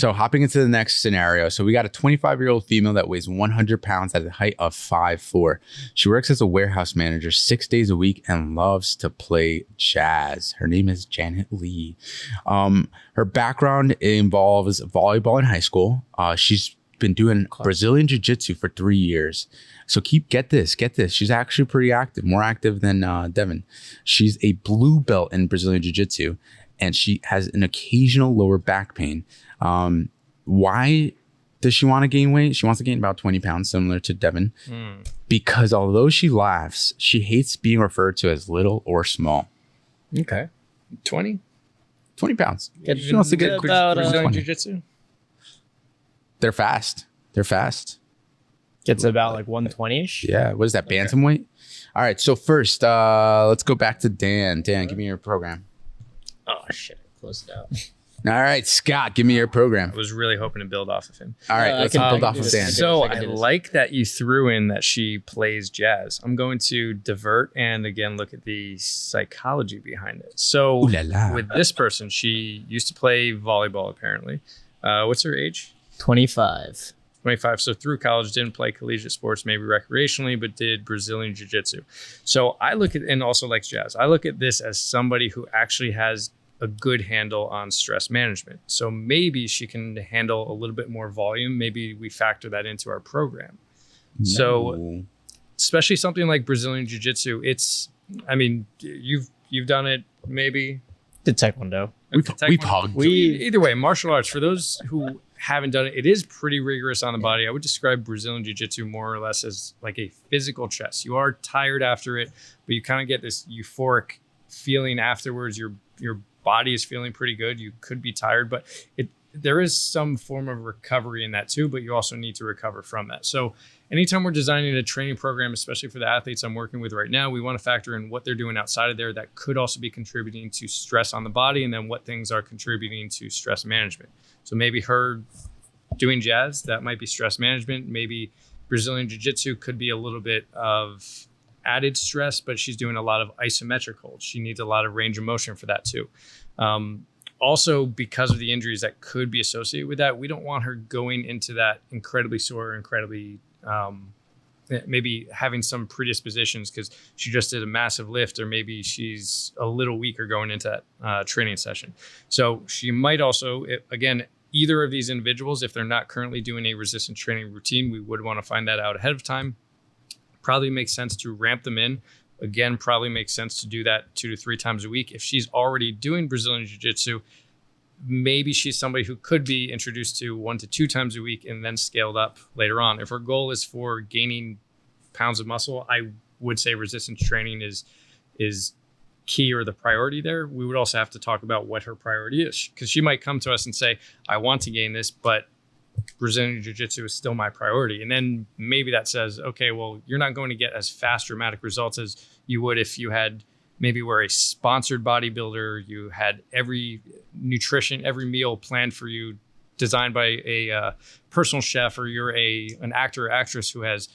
So hopping into the next scenario. So we got a 25-year-old female that weighs 100 pounds at a height of 5'4". She works as a warehouse manager 6 days a week and loves to play jazz. Her name is Janet Lee. Her background involves volleyball in high school. She's been doing Brazilian Jiu-Jitsu for 3 years. So get this. She's actually pretty active, more active than Devin. She's a blue belt in Brazilian Jiu-Jitsu, and she has an occasional lower back pain. Why does she want to gain weight? She wants to gain about 20 pounds, similar to Devin, because although she laughs, she hates being referred to as little or small. Okay. 20 pounds. She wants to get about Brazilian Jiu-Jitsu. They're fast. Gets about like 120-ish. Yeah. What is that? Bantamweight? All right. So first, let's go back to Dan. Dan, give me your program. Oh, shit. I closed it out. All right, Scott, give me your program. I was really hoping to build off of him. All right, let's build off of Dan. So I like that you threw in that she plays jazz. I'm going to divert and again look at the psychology behind it. So with this person, she used to play volleyball apparently. What's her age? 25. 25. So through college, didn't play collegiate sports, maybe recreationally, but did Brazilian Jiu-Jitsu. So I look at, and also likes jazz. I look at this as somebody who actually has a good handle on stress management. So maybe she can handle a little bit more volume. Maybe we factor that into our program. No. So especially something like Brazilian Jiu-Jitsu, you've done it maybe. Did Taekwondo. We've hugged. Either way, martial arts, for those who haven't done it, it is pretty rigorous on the body. I would describe Brazilian Jiu-Jitsu more or less as like a physical chess. You are tired after it, but you kind of get this euphoric feeling afterwards. Your body is feeling pretty good. You could be tired, but there is some form of recovery in that too, but you also need to recover from that. So anytime we're designing a training program, especially for the athletes I'm working with right now, we want to factor in what they're doing outside of there that could also be contributing to stress on the body, and then what things are contributing to stress management. So maybe her doing jazz, that might be stress management. Maybe Brazilian Jiu-Jitsu could be a little bit of added stress, but she's doing a lot of isometric holds. She needs a lot of range of motion for that too. Also, because of the injuries that could be associated with that, we don't want her going into that incredibly sore, incredibly maybe having some predispositions because she just did a massive lift, or maybe she's a little weaker going into that training session. So she might also, again, either of these individuals, if they're not currently doing a resistance training routine, we would want to find that out ahead of time. Probably makes sense to ramp them in. Again, probably makes sense to do that 2 to 3 times a week. If she's already doing Brazilian Jiu-Jitsu, maybe she's somebody who could be introduced to 1 to 2 times a week and then scaled up later on. If her goal is for gaining pounds of muscle, I would say resistance training is key, or the priority there. We would also have to talk about what her priority is, because she might come to us and say, I want to gain this, but Brazilian Jiu-Jitsu is still my priority. And then maybe that says, okay, well, you're not going to get as fast dramatic results as you would if you had maybe were a sponsored bodybuilder, you had every nutrition, every meal planned for you, designed by a personal chef, or you're an actor or actress who has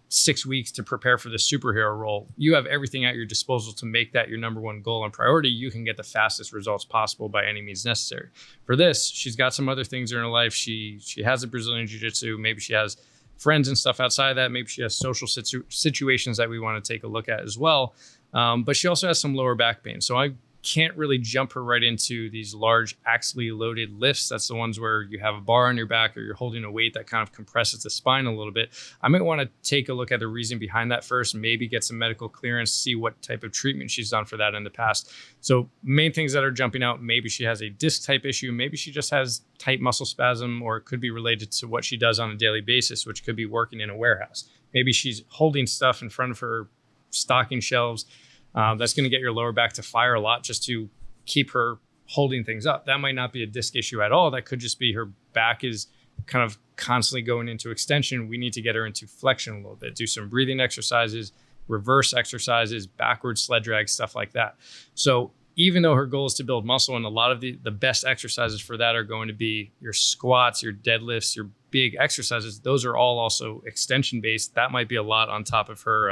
6 weeks to prepare for the superhero role. You have everything at your disposal to make that your number one goal and priority. You can get the fastest results possible by any means necessary. For this, she's got some other things in her life. She has a Brazilian Jiu-Jitsu. Maybe she has friends and stuff outside of that. Maybe she has social situations that we want to take a look at as well. But she also has some lower back pain. So I can't really jump her right into these large axially loaded lifts. That's the ones where you have a bar on your back or you're holding a weight that kind of compresses the spine a little bit. I might want to take a look at the reason behind that first, maybe get some medical clearance, see what type of treatment she's done for that in the past. So main things that are jumping out, maybe she has a disc type issue, maybe she just has tight muscle spasm, or it could be related to what she does on a daily basis, which could be working in a warehouse. Maybe she's holding stuff in front of her stocking shelves. That's going to get your lower back to fire a lot just to keep her holding things up. That might not be a disc issue at all. That could just be her back is kind of constantly going into extension. We need to get her into flexion a little bit, do some breathing exercises, reverse exercises, backward sled drag, stuff like that. So even though her goal is to build muscle, and a lot of the best exercises for that are going to be your squats, your deadlifts, your big exercises, those are all also extension based. That might be a lot on top of her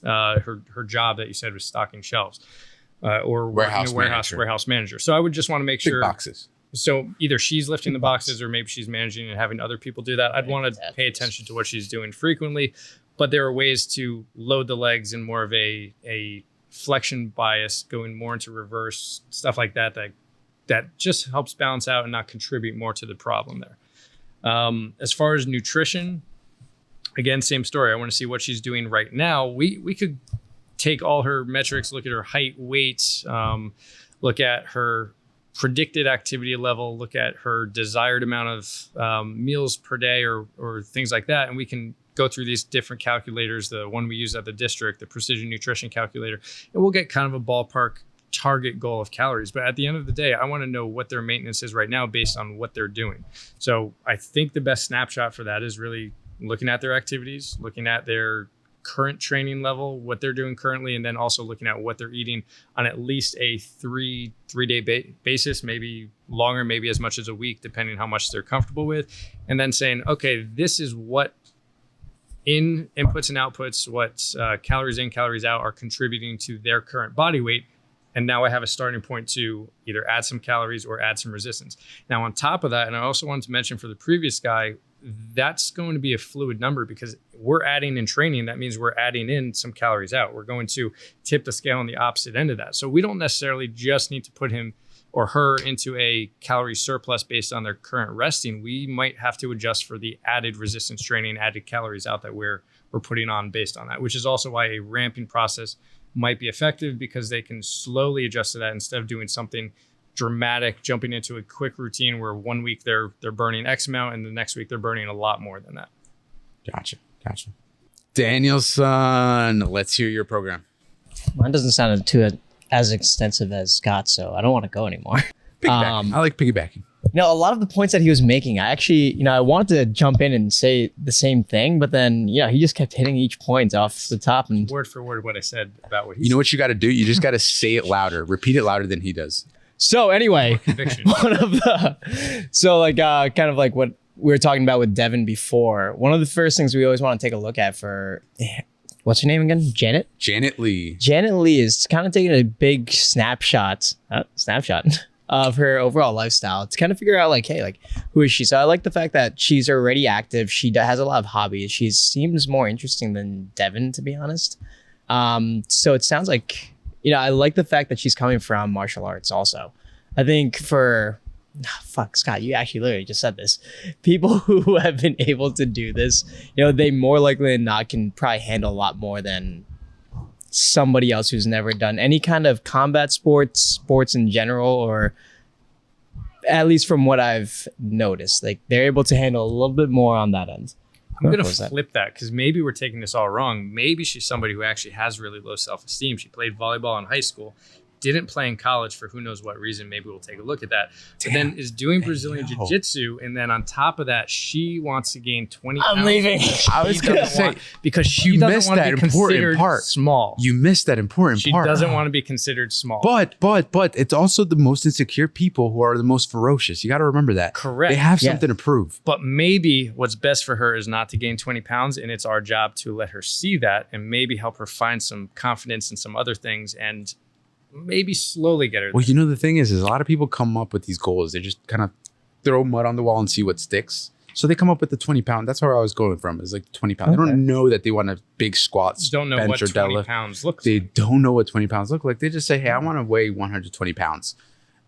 her job that you said was stocking shelves, or warehouse manager. So I would just want to make sure boxes. So either she's lifting the boxes or maybe she's managing and having other people do that. I'd want to pay attention to what she's doing frequently, but there are ways to load the legs in more of a flexion bias, going more into reverse, stuff like that just helps balance out and not contribute more to the problem there. As far as nutrition, again, same story. I want to see what she's doing right now. We could take all her metrics, look at her height, weight, look at her predicted activity level, look at her desired amount of meals per day or things like that. And we can go through these different calculators, the one we use at the district, the precision nutrition calculator, and we'll get kind of a ballpark target goal of calories. But at the end of the day, I want to know what their maintenance is right now based on what they're doing. So I think the best snapshot for that is really looking at their activities, looking at their current training level, what they're doing currently, and then also looking at what they're eating on at least a three-day basis, maybe longer, maybe as much as a week, depending on how much they're comfortable with. And then saying, okay, this is what in inputs and outputs, what calories in, calories out are contributing to their current body weight. And now I have a starting point to either add some calories or add some resistance. Now, on top of that, and I also wanted to mention for the previous guy, that's going to be a fluid number because we're adding in training. That means we're adding in some calories out. We're going to tip the scale on the opposite end of that. So we don't necessarily just need to put him or her into a calorie surplus based on their current resting. We might have to adjust for the added resistance training, added calories out that we're putting on based on that, which is also why a ramping process might be effective because they can slowly adjust to that instead of doing something dramatic, jumping into a quick routine where 1 week they're burning X amount and the next week they're burning a lot more than that. Gotcha. Danielson, let's hear your program. Mine doesn't sound as extensive as Scott's, so I don't want to go anymore. Piggybacking. I like piggybacking. A lot of the points that he was making, I actually, I wanted to jump in and say the same thing, but then, he just kept hitting each point off the top. And word for word what I said about what he said. You know what you got to do? You just got to say it louder. Repeat it louder than he does. So anyway, kind of like what we were talking about with Devin before, one of the first things we always want to take a look at for, what's her name again? Janet Lee. Janet Lee is kind of taking a big snapshot of her overall lifestyle to kind of figure out who is she? So I like the fact that she's already active. She has a lot of hobbies. She seems more interesting than Devin, to be honest. So it sounds like, I like the fact that she's coming from martial arts also. I think Scott, you actually literally just said this. People who have been able to do this, they more likely than not can probably handle a lot more than somebody else who's never done any kind of combat sports in general, or at least from what I've noticed, they're able to handle a little bit more on that end. I'm going to flip that because maybe we're taking this all wrong. Maybe she's somebody who actually has really low self-esteem. She played volleyball in high school, didn't play in college for who knows what reason. Maybe we'll take a look at that. But then is doing Brazilian Jiu-Jitsu. And then on top of that, she wants to gain 20 pounds. I'm leaving. I was going to say, because she doesn't want to be considered small. You missed that important part. She doesn't want to be considered small. But it's also the most insecure people who are the most ferocious. You got to remember that. Correct. They have something to prove. But maybe what's best for her is not to gain 20 pounds. And it's our job to let her see that and maybe help her find some confidence in some other things and maybe slowly get her there. Well, the thing is a lot of people come up with these goals. They just kind of throw mud on the wall and see what sticks. So they come up with the 20 pound. That's where I was going from. It's 20 pounds. Okay. They don't know that they want a big squats, don't know bench, what or 20 deadlift. Pounds look They like. don't know what 20 pounds look like. They just say, hey, I want to weigh 120 pounds.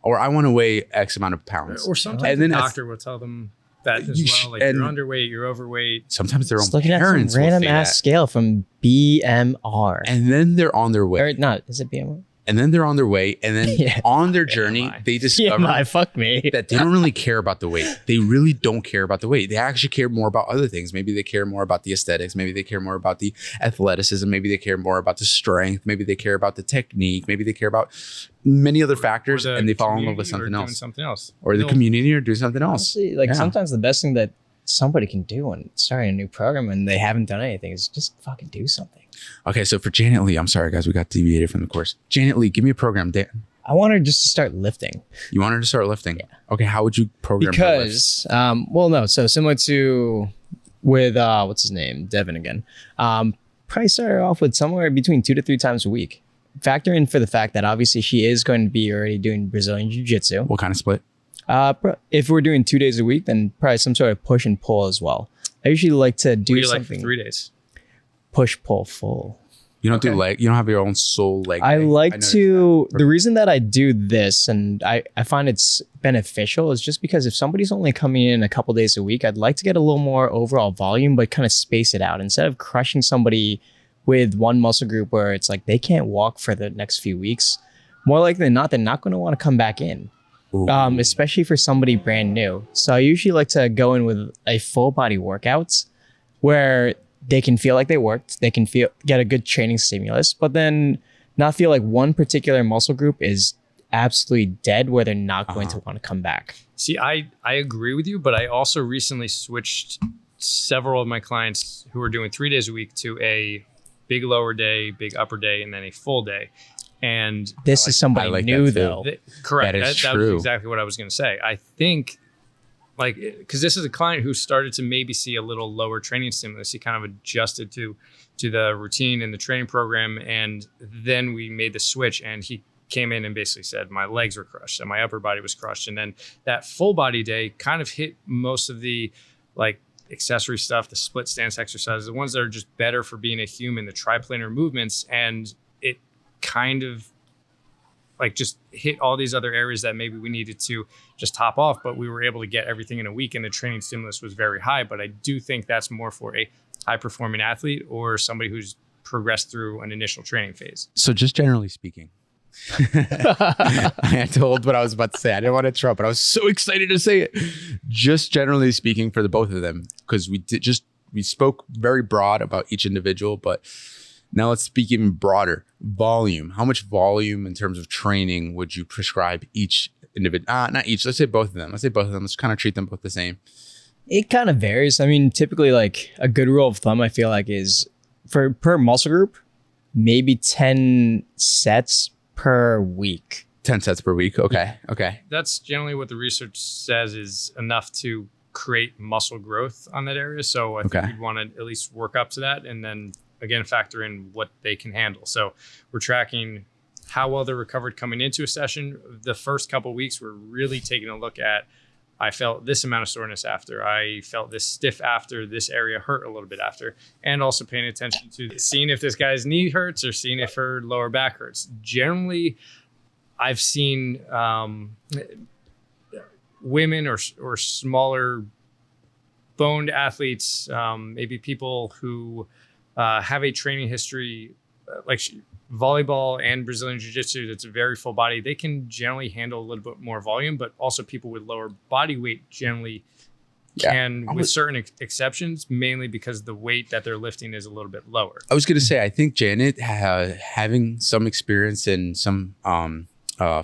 Or I want to weigh X amount of pounds. Or sometimes the doctor will tell them that as well. You're underweight, you're overweight. Sometimes their own looking parents at some random ass scale from BMR. And then they're on their way. Or not, is it BMR? And then they're on their way. And then on their journey, they discover fuck me. that they don't really care about the weight. They really don't care about the weight. They actually care more about other things. Maybe they care more about the aesthetics. Maybe they care more about the athleticism. Maybe they care more about the strength. Maybe they care about the technique. Maybe they care about many other factors, and they fall in love with something else. Or the community, or do something else. Honestly, sometimes the best thing that somebody can do when starting a new program and they haven't done anything is just fucking do something. Okay, so for Janet Lee, I'm sorry guys, we got deviated from the course. Janet Lee, give me a program. I want her just to start lifting. You want her to start lifting? Yeah. Okay, how would you program her lifts? So similar to with what's his name, Devin again. Probably start her off with somewhere between 2 to 3 times a week. Factor in for the fact that obviously she is going to be already doing Brazilian Jiu-Jitsu. What kind of split? If we're doing 2 days a week, then probably some sort of push and pull as well. I usually like to do something. something. Like 3 days? Push, pull, full. You don't do leg. You don't have your own sole leg. I like to. The reason that I do this, and I find it's beneficial, is just because if somebody's only coming in a couple days a week, I'd like to get a little more overall volume, but kind of space it out instead of crushing somebody with one muscle group where it's like they can't walk for the next few weeks. More likely than not, they're not going to want to come back in, especially for somebody brand new. So I usually like to go in with a full body workouts where they can feel like they worked, they can get a good training stimulus, but then not feel like one particular muscle group is absolutely dead where they're not going to want to come back. See, I agree with you, but I also recently switched several of my clients who were doing 3 days a week to a big lower day, big upper day, and then a full day. And this is somebody new though. Correct. That is that true. was exactly what I was going to say. I think because this is a client who started to maybe see a little lower training stimulus. He kind of adjusted to the routine and the training program. And then we made the switch and he came in and basically said, my legs were crushed and my upper body was crushed. And then that full body day kind of hit most of the like accessory stuff, the split stance exercises, the ones that are just better for being a human, the triplanar movements. And it kind of like just hit all these other areas that maybe we needed to just top off, but we were able to get everything in a week and the training stimulus was very high. But I do think that's more for a high performing athlete or somebody who's progressed through an initial training phase. So just generally speaking, I told what I was about to say. I didn't want to interrupt, but I was so excited to say it. Just generally speaking for the both of them, because we spoke very broad about each individual, but now let's speak even broader. Volume. How much volume in terms of training would you prescribe each individual? Not each. Let's say both of them. Let's kind of treat them both the same. It kind of varies. I mean, typically like a good rule of thumb, I feel like is per muscle group, maybe 10 sets per week. 10 sets per week. Okay. Okay. That's generally what the research says is enough to create muscle growth on that area. So I think you'd want to at least work up to that and then again, factor in what they can handle. So we're tracking how well they're recovered coming into a session. The first couple of weeks, we're really taking a look at, I felt this amount of soreness after, I felt this stiff after, this area hurt a little bit after, and also paying attention to seeing if this guy's knee hurts or seeing if her lower back hurts. Generally, I've seen women or smaller boned athletes, maybe people who have a training history like volleyball and Brazilian Jiu-Jitsu that's very full body. They can generally handle a little bit more volume, but also people with lower body weight generally can, with certain exceptions, mainly because the weight that they're lifting is a little bit lower. I was going to say, I think Janet having some experience in some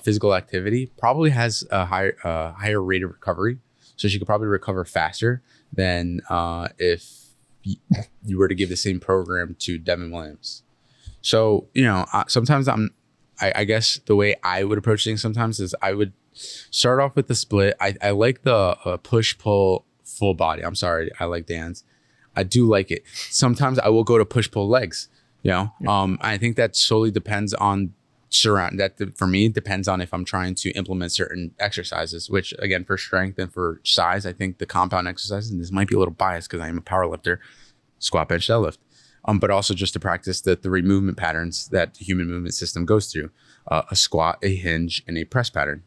physical activity probably has a higher rate of recovery. So she could probably recover faster than if you were to give the same program to Devin Williams. So, sometimes I guess the way I would approach things sometimes is I would start off with the split. I like the push, pull, full body. I'm sorry. I like Dan's. I do like it. Sometimes I will go to push, pull legs, I think that solely depends on for me, it depends on if I'm trying to implement certain exercises, which again, for strength and for size, I think the compound exercises, and this might be a little biased because I am a power lifter, squat, bench, deadlift, but also just to practice the three movement patterns that the human movement system goes through, a squat, a hinge, and a press pattern.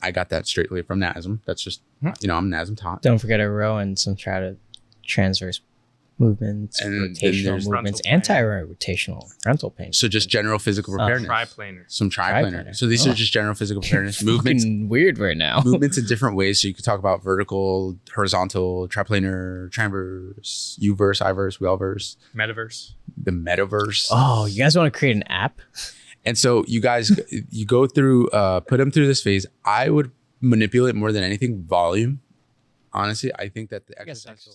I got that straightly from NASM. That's just, I'm NASM taught. Don't forget a row and some transverse movements, and rotational movements, anti-rotational frontal plane. So just general physical preparedness. Triplanar. Some triplanar. So these are just general physical preparedness movements. Weird right now. Movements in different ways. So you could talk about vertical, horizontal, triplanar, transverse, U-verse, I-verse, we-all-verse. Metaverse. The metaverse. Oh, you guys want to create an app? And so you guys, you go through, put them through this phase. I would manipulate more than anything volume. Honestly, I think that the exercise